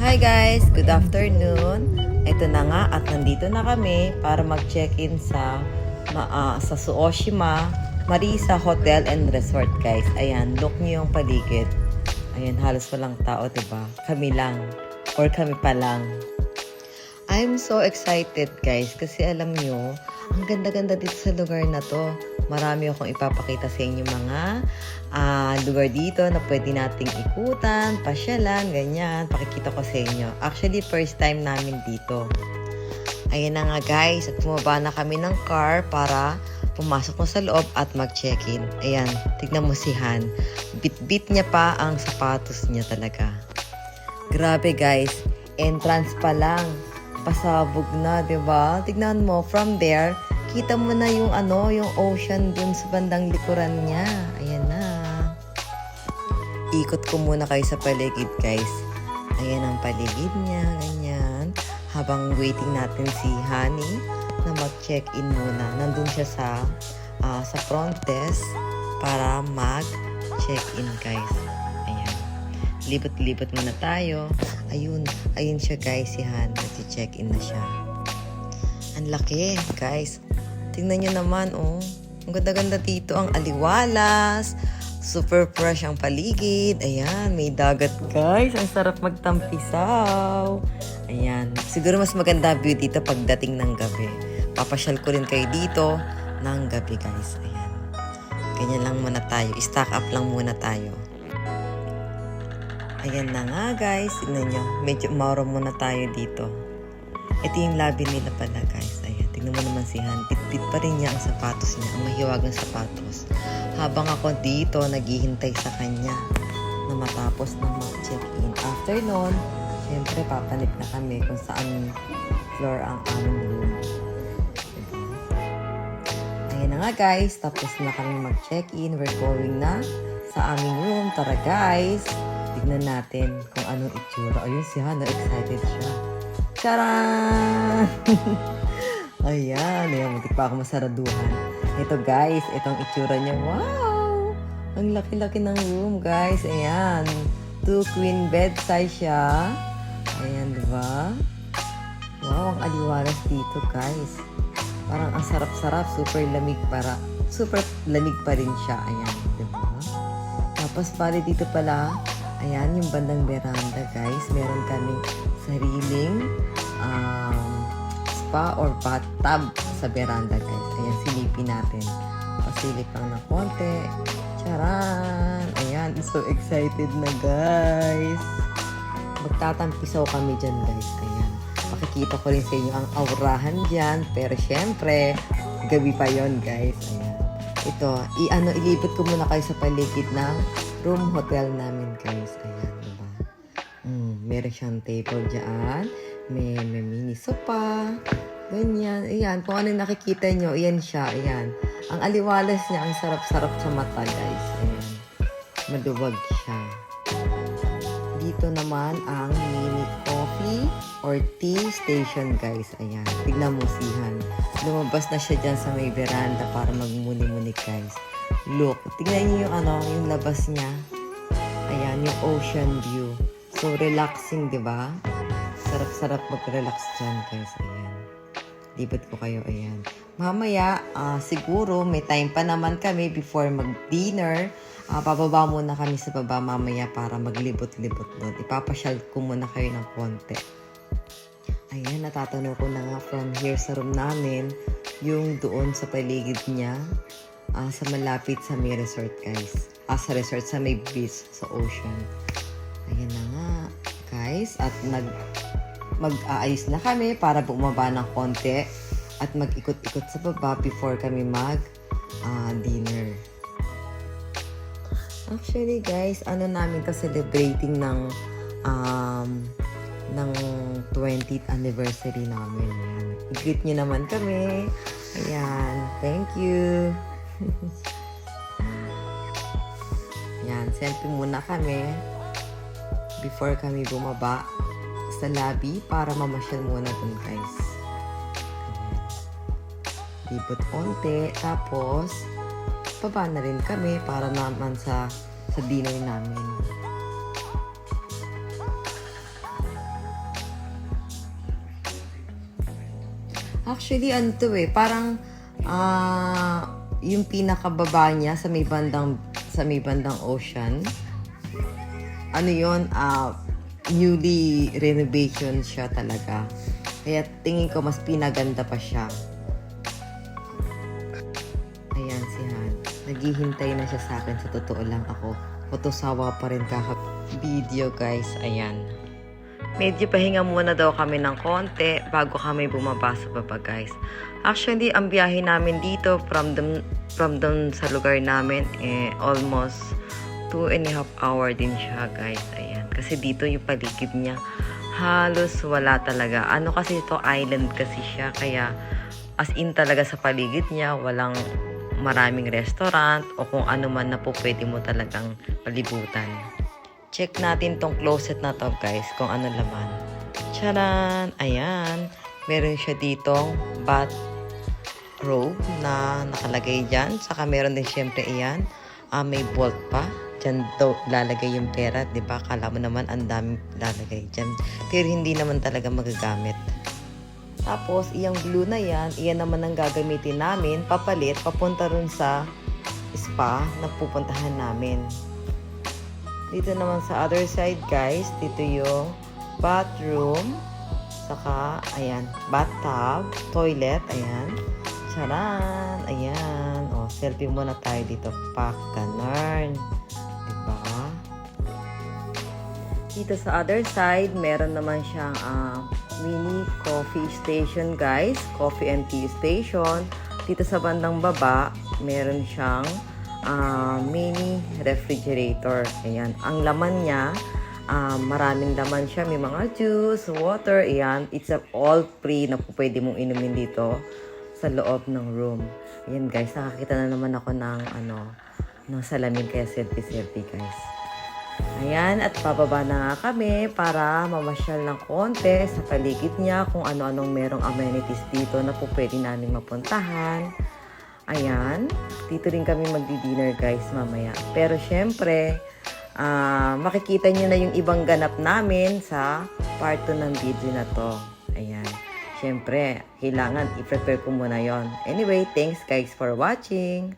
Hi guys! Good afternoon! Ito na nga at nandito na kami para mag-check-in sa Suoshima Marisa Hotel and Resort guys. Ayan, look niyo yung paligid. Ayan, halos walang tao, diba? Kami lang. Or kami pa lang. I'm so excited guys kasi alam nyo, ang ganda-ganda dito sa lugar na to. Marami akong ipapakita sa inyo mga lugar dito na pwede nating ikutan, pasyalan, ganyan. Pakikita ko sa inyo. Actually, first time namin dito. Ayan na nga guys, at bumaba na kami ng car para pumasok mo sa loob at mag-check-in. Ayan, tignan mo si Han. Bit-bit niya pa ang sapatos niya talaga. Grabe guys, entrance pa lang. Pasabog na, 'di ba? Tignan mo from there, kita mo na yung yung ocean dun sa bandang likuran niya. Ayan na. Ikot ko muna kayo sa paligid, guys. Ayan ang paligid niya, ganyan. Habang waiting natin si Honey na mag-check-in muna. Nandun siya sa front desk para mag-check-in, guys. Ayan. Libot-libot muna tayo. Ayun siya guys, si Han. Nag-check-in na siya. Ang laki, guys. Tingnan nyo naman, oh. Ang ganda-ganda dito. Ang aliwalas. Super fresh ang paligid. Ayan, may dagat, guys. Ang sarap magtampisaw. Ayan. Siguro mas maganda view dito pagdating ng gabi. Papasyal ko rin kayo dito ng gabi, guys. Ayan. Ganyan lang muna tayo. Stack up lang muna tayo. Ayan na nga guys, tignan nyo, medyo mauro muna tayo dito. Ito yung lobby nila pala guys. Ayan, tignan mo naman si Han, bit-bit pa rin niya ang sapatos niya, ang mahiwag ng sapatos. Habang ako dito, naghihintay sa kanya na matapos na mag-check-in. After nun, syempre papanik na kami kung saan floor ang aming room. Ayan na nga guys, tapos na kami mag-check-in. We're going na sa aming room. Tara guys! Tignan natin kung anong itsura. Ayun si Hana, excited siya. Charan! Ayan, muntik pa ako masaraduhan. Ito guys, itong itsura niya. Wow! Ang laki-laki ng room guys. Ayan. 2 queen bed size siya. Ayan, diba? Wow, ang aliwalas dito guys. Parang ang sarap-sarap. Super lamig pa rin siya. Ayan, diba? Tapos pala dito pala, ayan, yung bandang veranda, guys. Meron kaming sariling spa or bathtub sa veranda, guys. Ayan, silipin natin. Pasilip lang ng konti. Charan! Ayan, so excited na, guys. Magtatampisaw kami dyan, guys. Ayan. Makikita ko rin sa inyo ang aurahan dyan. Pero syempre, gabi pa yon guys. Ayan. Ito, ilibot ko muna kayo sa paligid ng room hotel namin guys. Ayan, diba? Meron siyang table dyan. May mini sofa. Ganyan. Ayan, kung ano nakikita nyo, ayan siya. Ayan. Ang aliwalas niya, ang sarap-sarap sa mata guys. Ayan. Maluwag siya. Dito naman ang mini coffee or tea station guys. Ayan. Tignan mo si Han. Lumabas na siya dyan sa may veranda para magmuni-muni guys. Look, tingnan niyo yung labas niya. Ayan, yung ocean view. So, relaxing, di ba? Sarap-sarap mag-relax dyan, guys. Ayan. Libot ko kayo, ayan. Mamaya, siguro, may time pa naman kami before mag-dinner. Pababa muna kami sa baba mamaya para maglibot-libot doon. Ipapasyal ko muna kayo ng konti. Ayan, natatanaw ko na nga from here sa room namin, yung doon sa paligid niya. Sa malapit sa may resort guys. Sa resort, sa may beach, sa ocean. Ayan na nga guys. At mag-aayos na kami para bumaba ng konti. At mag-ikot-ikot sa baba before kami mag-dinner. Actually guys, namin to celebrating ng 20th anniversary namin. Ayan. I-greet nyo naman kami. Ayan. Thank you. Yan, selfie muna kami before kami bumaba sa lobby para mamasyal muna dun guys. Libot konti, tapos baba na rin kami para naman sa dinner namin. Actually, ano to eh, parang yung pinakababa niya sa may bandang ocean. Ano yon, newly renovation siya talaga. Kaya tingin ko mas pinaganda pa siya. Ayan si Han. Naghihintay na siya sa akin. Sa totoo lang ako. Fotosawa pa rin video guys. Ayan. Medyo pahinga muna daw kami ng konti bago kami bumaba sa baba guys. Actually, ang biyahe namin dito from doon sa lugar namin almost 2.5 hour din siya guys. Ayan. Kasi dito yung paligid niya halos wala talaga. Ano kasi ito, island kasi siya. Kaya as in talaga sa paligid niya walang maraming restaurant o kung ano man na po pwede mo talagang palibutan. Check natin tong closet na to guys kung ano laman. Charan! Ayan. Meron siya ditong bathrobe na nakalagay dyan. Saka meron din syempre iyan. May bolt pa. Dyan daw lalagay yung pera. Diba? Kala mo naman ang daming lalagay dyan. Pero hindi naman talaga magagamit. Tapos, iyang glue na yan, iyan naman ang gagamitin namin. Papalit, papunta rin sa spa na pupuntahan namin. Dito naman sa other side guys, dito yung bathroom, saka, ayan, bathtub, toilet, ayan. Charan! Ayan. O, selfie muna tayo dito. Pak, ganun. Diba? Dito sa other side, meron naman siyang mini coffee station guys. Coffee and tea station. Dito sa bandang baba, meron siyang mini refrigerator. Ayan. Ang laman niya, maraming laman siya. May mga juice, water. Ayan. It's all free na po pwede mong inumin dito sa loob ng room. Ayan guys. Nakakita na naman ako ng salamin kaya selfie guys. Ayan. At pababa na nga kami para mamasyal ng konti sa paligid niya kung ano-anong merong amenities dito na po pwede namin mapuntahan. Ayan, dito rin kami magdi-dinner guys mamaya. Pero syempre, makikita nyo na yung ibang ganap namin sa part 2 ng video na to. Ayan, syempre, kailangan i-prepare ko muna yon. Anyway, thanks guys for watching.